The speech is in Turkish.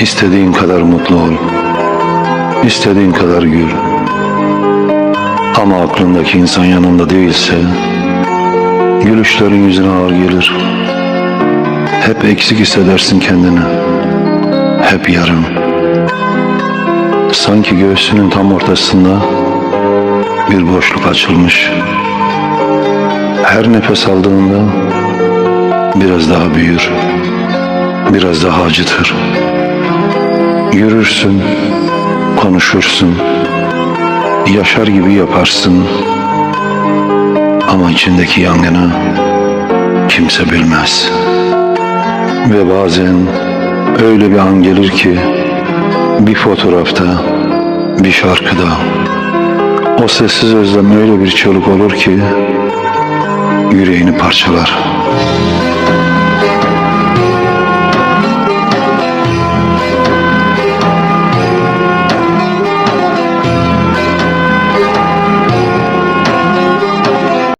İstediğin kadar mutlu ol, istediğin kadar gül. Ama aklındaki insan yanında değilse, gülüşlerin yüzüne ağır gelir. Hep eksik hissedersin kendini, hep yarım. Sanki göğsünün tam ortasında bir boşluk açılmış. Her nefes aldığında biraz daha büyür, biraz daha acıtır. Yürürsün, konuşursun, yaşar gibi yaparsın. Ama içindeki yangını kimse bilmez. Ve bazen öyle bir an gelir ki, bir fotoğrafta, bir şarkıda, o sessiz özlem öyle bir çığlık olur ki yüreğini parçalar.